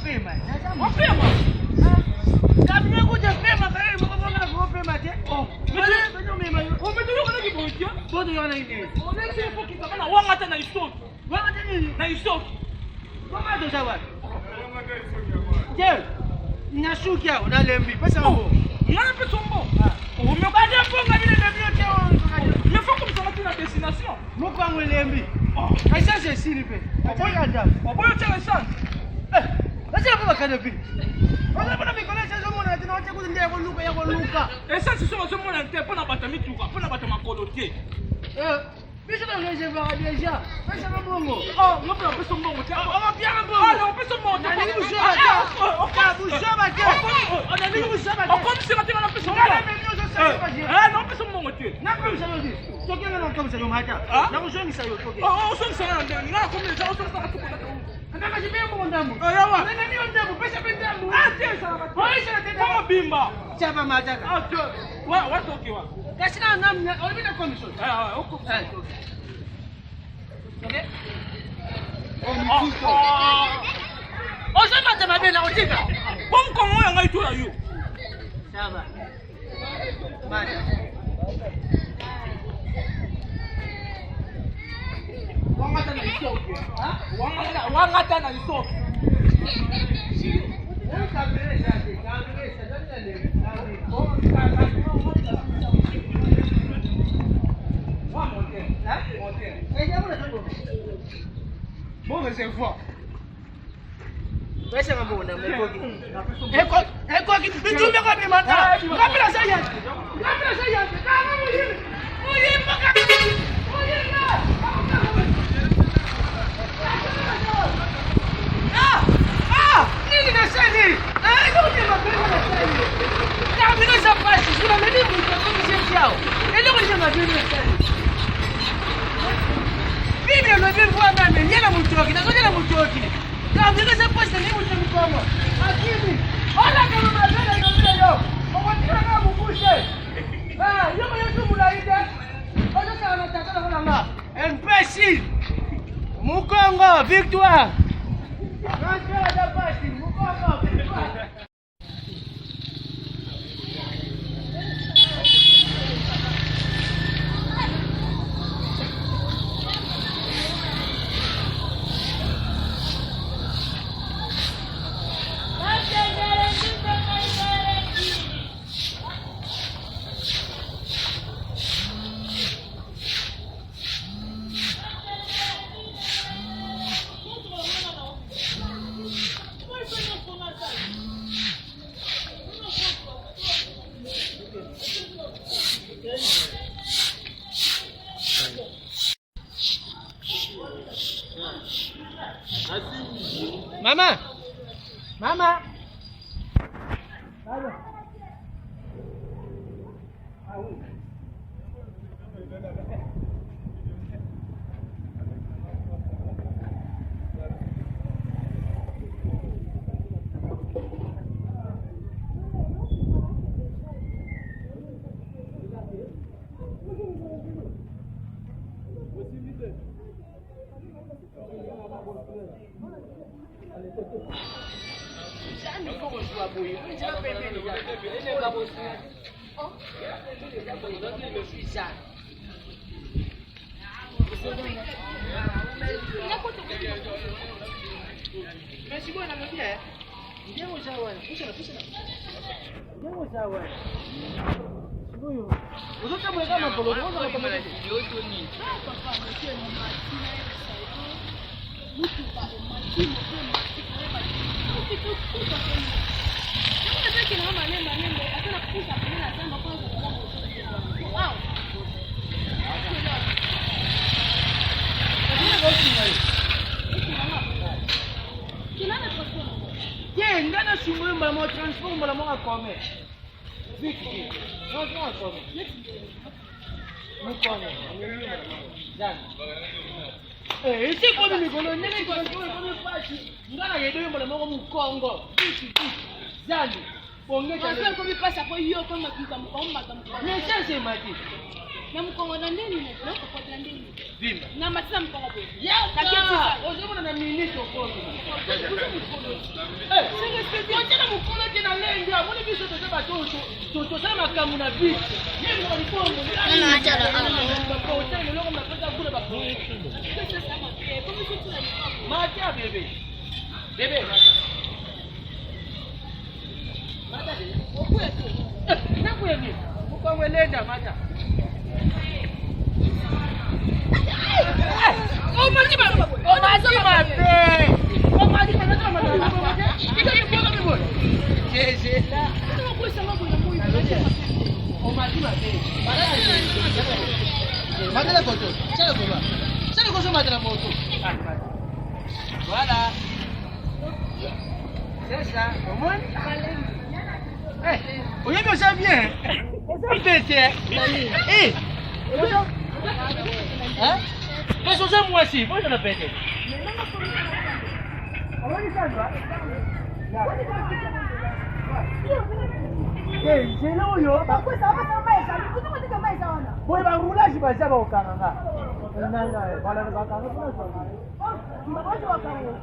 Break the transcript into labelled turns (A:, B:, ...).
A: pema.
B: Mapema.
A: Kabla kuja pema kale mbona kwa pema te? Oh. Mbona mema yo.
B: Umetoka na kibotia?
A: Bodo yana nini?
B: Unaweza kufikia kana wanga hata na isoki.
A: Wanga nini?
B: Na isoki.
A: Kama ndo sawa. Je, ninashukia unalembi pesa ngo.
B: Ngana pesa ngo. Umekada ponga vile ndio teo. Mefoko msamaji na destination.
A: Mko wangu lembi. Kaisa c'est siripe. Acha nda.
B: Oboyo tele sana.
A: Acha hapo kana vipi? Wala bana mikolesha zomo na tena wacha kuzindia kwa luka ya kwa luka.
B: Esa sisi somo na ntepo na bata mituka, pona bata makolotie.
A: Bicho na ngeje ba deja. Pesa mbongo.
B: Oh, ngopla pesa mbongo.
A: Ama pia mbongo.
B: Ah, pesa mbongo.
A: Nani bushoba ta? Bushoba ta. Ana nini bushoba ta?
B: Okom sema tena na pesa mbongo. Non pesa mbongo tu.
A: Na kwa msano di. Tokea na kwa msano mata. Na kushoni sayo tokea.
B: Oh, so sana ndani. Na kwa msano so sana tuko na.
A: Nataka jibia mbongo ndambo.
B: Yawa.
A: Nani ndio ndambo? Pesa ndambo.
B: Ati sana.
A: Oisha tena.
B: Kama bimba.
A: Chapa mataka.
B: Ati. Watu okiwa.
A: Kasina namna, olibina commission.
B: Huko.
A: Okay? Oh, sema tena bela utika.
B: Bonko moyo ngaitula yu.
A: Sawa. Bada.
B: Wangata na isoki. Wangata na isoki. Bon, c'est fort.
A: Pesa mbona mmekoki. Eko kitumbe kwa bimata. Kabla saya. Kabla saya. Kama muhimu. Muhimu kabisa. Muhimu. Nini nasani? Ndio mapema nasani. Na mimi napasi, sina mimi mtu yao. Ndio nasani. Bibi ndio bwana mwenyewe mtoki. Na ngoja mtoki. Na mimi napasi ni mtu mkomo. Akili. Ona kama mbele ndio leo. Wametia na mkushe. Yoko yote mulaida. Ona kama anataka kuna nga. MPC. Mukongo victoire. Mama. Mama. Halo. Ese quando me falou, nem quando eu faço, ngana yedo mbona moko mukongo. Zani. Bonge
C: Kwa sababu mimi pasa kwa hiyo kama kika mkomba tamko.
A: Ni chance mati.
B: Na mkongo na ndeni na kwa ndeni.
A: Vimba.
B: Na matisa mkongo bwe.
A: Na keti. Ozomona na minito kono. Sio tena mkono tena lenga. Mbona biso tosema toto sana kama na biso. Yeye walikuwa
C: Nana acha na
A: kwa hotel leo mnapata kule bako. Macha bebe. Bebe. Macha bebe. Okwe tu. Nakwe ni. Mkongo lenda macha. Oh majima. Oh majima be. Oh majima na kama na. Kika kiboga mimi. Jeje. Ndio kwa sababu ya moyo. Oh majima be. Madala koto. Sala koba. Sala koso madala moto. Voilà. C'est ça. Au moins. Eh, oye me ça bien. Ça pète. Eh. Hein? Mais ça moi aussi, moi je la pète. On va ça va. Eh, c'est là où yo.
B: Pourquoi ça va ça maïs? Pourquoi tu commences ça ona?
A: Boy ba roulage ba ça ba okanga. Nanga, voilà ba kanga.
B: Oh, mbona wakao?